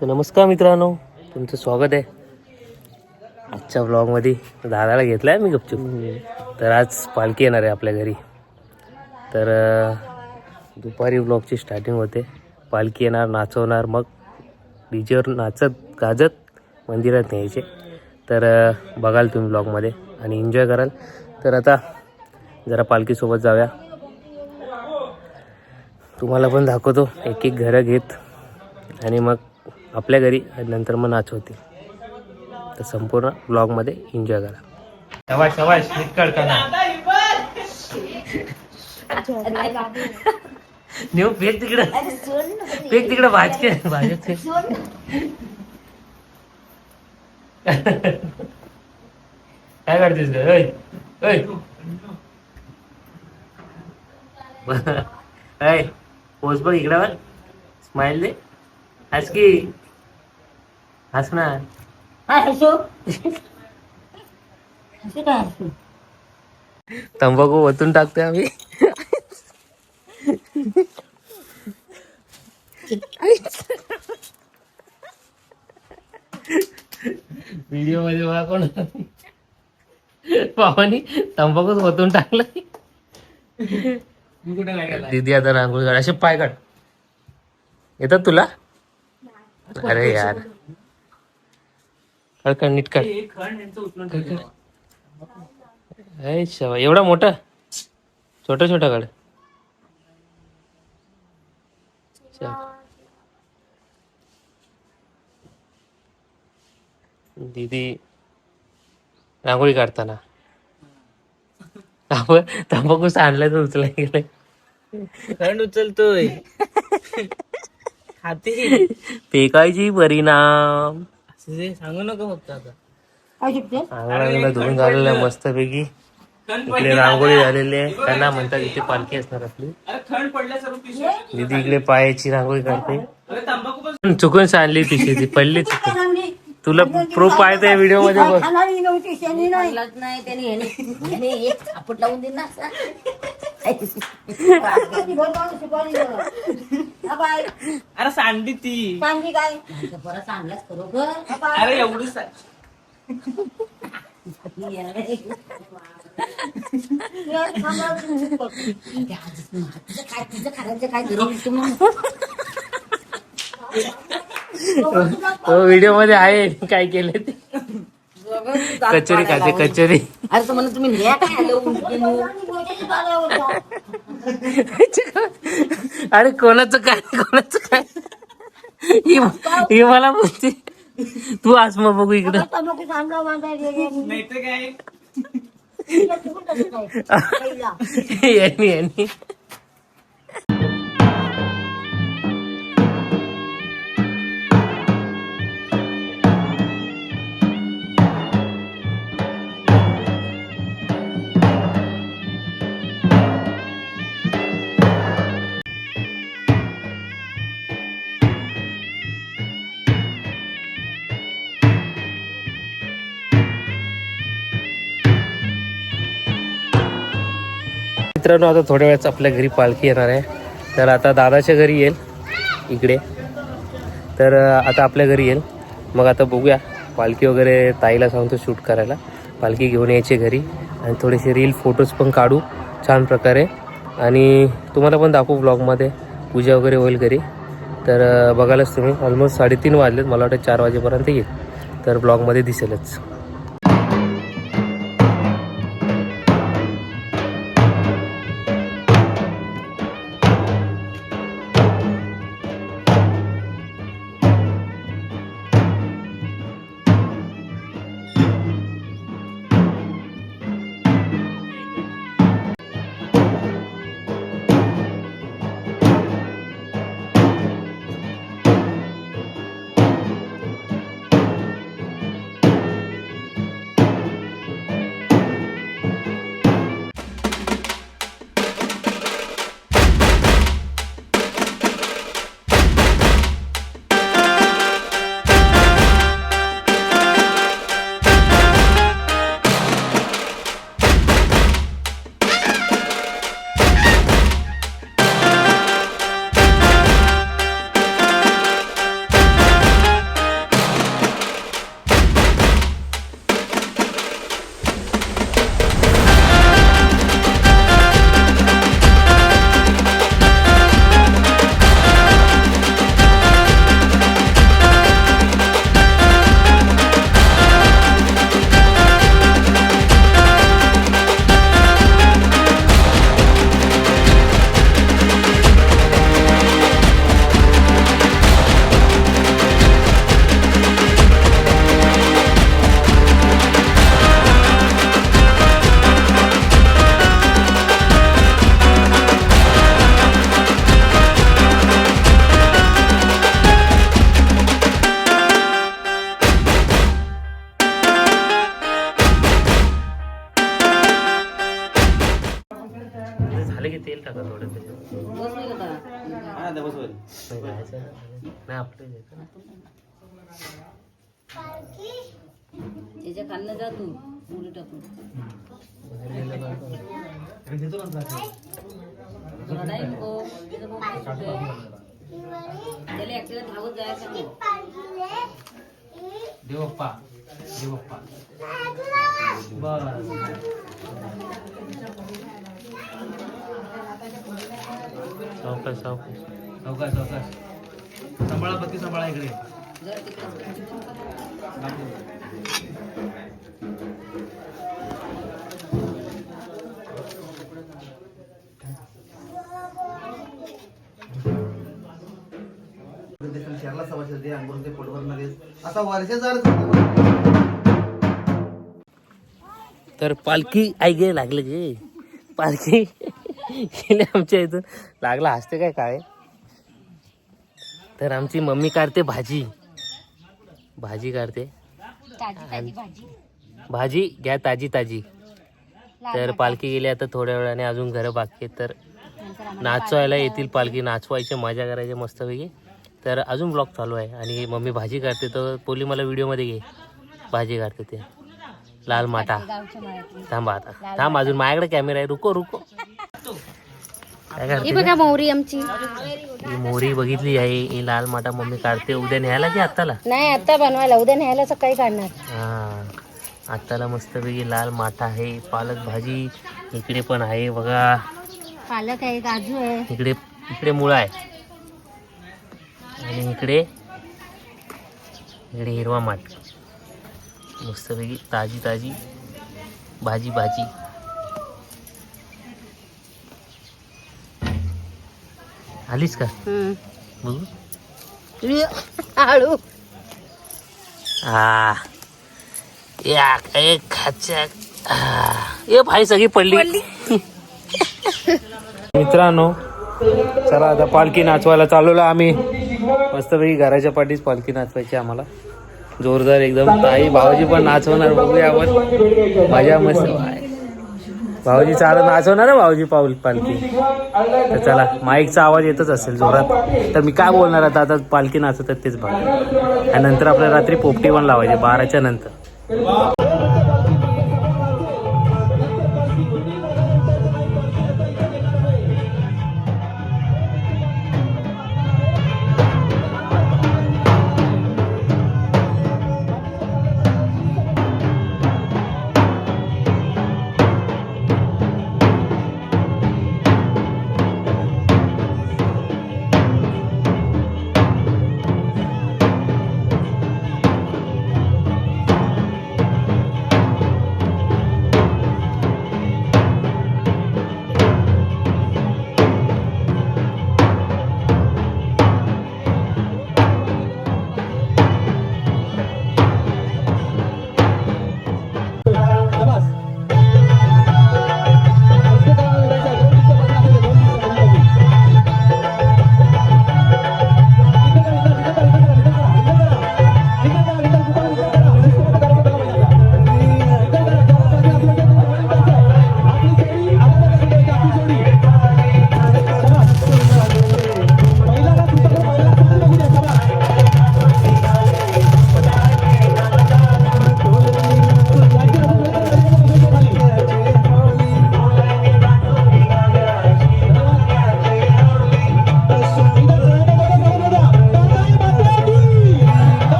तर नमस्कार मित्रांनो, तुमचं स्वागत आहे आजच्या व्लॉगमध्ये. दादाला घेतला आहे मी गपचूप. तर आज पालखी येणार आहे आपल्या घरी. तर दुपारी व्लॉगची स्टार्टिंग होते. पालखी येणार, नाचवणार, मग डीजेवर नाचत गाजत मंदिरात न्यायचे. तर बघाल तुम्ही व्लॉगमध्ये आणि एन्जॉय कराल. तर आता जरा पालखीसोबत जाऊया, तुम्हाला पण दाखवतो एक एक घरं घेत आणि मग आपल्या घरी आणि नंतर मग नाचवते. तर संपूर्ण ब्लॉगमध्ये एन्जॉय करा. शबाश शबाश, नीट काढताना नेऊ फेक तिकडं, फेक तिकडं, भाजके भाजके. काय काढतेस ग? पोच बघ इकडं, बघ, स्माइल दे, हस की, हस ना. तंबाखू ओतून टाकतोय आम्ही. व्हिडिओ मध्ये बघा कोण पावानी तंबाखूच ओतून टाकला. दीदी आता रांगोळी काढ, असे पाय काढ. येतात तुला? अरे यार, काढ नीट काढ. एवढा मोठा, छोटा छोटा काढ. दीदी रांगोळी काढताना तंबाखू सांडलाय तर उचलाय गेलाय. खंड उचलतोय. हाती फेकायची परिणाम. सांगू नको फक्त. आता अंगणाला धुवून झालेलं आहे मस्त पैकी. इकडे रांगोळी झालेली आहे. त्यांना म्हणतात इथे पालखी असणार आपली. दीदी इकडे पायाची रांगोळी काढते. चुकून सांडली पिशवी, ती पडली चुकून. तुला प्रूफ पाहायचं आहे व्हिडिओ मध्ये बघ. अरे सांडली ती. काय अरे एवढी व्हिडिओ मध्ये आहे काय केलं ते. कचोरी खाते, कचोरी. अरे तर म्हणून तुम्ही न्या काय अरे कोणाचं काय, कोणाचं काय. ही मला म्हणते तू आज मग बघू इकडं. नाही तर काय. यांनी मित्रांनो, आता थोड्या वेळाच आपल्या घरी पालखी येणार आहे. तर आता दादाच्या घरी येईल इकडे. तर आता आपल्या घरी येईल. मग आता बघूया, पालखी वगैरे ताईला सांगतो शूट करायला. पालखी घेऊन यायची घरी आणि थोडेसे रील फोटोज पण काढू छान प्रकारे. आणि तुम्हाला पण दाखवू ब्लॉगमध्ये. पूजा वगैरे होईल घरी. तर बघायलाच तुम्ही. ऑलमोस्ट 3:30 वाजलेत, मला वाटतं 4 वाजेपर्यंत येईल. तर ब्लॉगमध्ये दिसेलच. ते झालं की तेल टाका थोडं त्याच्यात. बस नाही होता. नाही जायचं ना. नाही आपलं घ्यायचं ना. त्याच्या खाल्लं जा तू पुरी टाकून. बाहेर गेलं का? रडाय नको. तिचं पोट नाही सुटत. त्याला एकट्याला धावत जायचं नाही. देवप्पा देवप्पा बस. सावकाश सावकाश सावकाश सावकाश सांभाळा पत्ती सांभाळा इकडे. जर तिकडे शहराला सवाशे दे अंबरून ते पोटवर मध्ये असा वर्षाचा तर पालखी आई गे लागलं गे. पालखी गेले आमच्या इथून. लागला हसते काय काय. तर आमची मम्मी काढते भाजी. भाजी काढते. भाजी घ्या ताजी ताजी. तर पालखी गेली आता थोड्या वेळाने. अजून घरं बाकी आहेत. तर नाचवायला येतील पालखी. नाचवायची मजा करायची मस्तपैकी. तर अजून ब्लॉग चालू आहे. आणि मम्मी भाजी काढते. तर पोली मला व्हिडिओमध्ये घे. भाजी काढते ते लाल माटा. थांबा आता थांब. अजून माझ्याकडे कॅमेरा आहे. रुको रुको. काय काढते बघा मोहरी आमची. ही मोहरी बघितली आहे. ही लाल माटा मम्मी काढते. उद्या न्यायला की आत्ताला? नाही आता बनवायला. उद्या न्यायला सकाळी काढणार. हा आत्ताला मस्तपैकी लाल माटा आहे. पालक भाजी इकडे पण आहे बघा. पालक आहे, काजू आहे. इकडे इकडे मुळा आहे. आणि इकडे इकडे हिरवा माठ. मस्तपैकी ताजी ताजी भाजी भाजी. आलीच का बघू. आळू हा या एक खाच्या. ये भाई सगळी पडली. मित्रांनो चला आता पालखी नाचवायला चालवलं आम्ही. मस्तपैकी घराच्या पाठीच पालखी नाचवायची आम्हाला. जोरदार एकदम. ताई भाऊजी पण नाचवणार. बघूया आपण. मजा मस्त. भाऊजी चालत नाचवणार आहे. भाऊजी पालखी. तर चला माईकचा आवाज येतच असेल जोरात. तर मी काय बोलणार आता पालखी नाचवतात तेच बघा. आणि नंतर आपल्याला रात्री पोपटी पण लावायची 12च्या नंतर.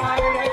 Hare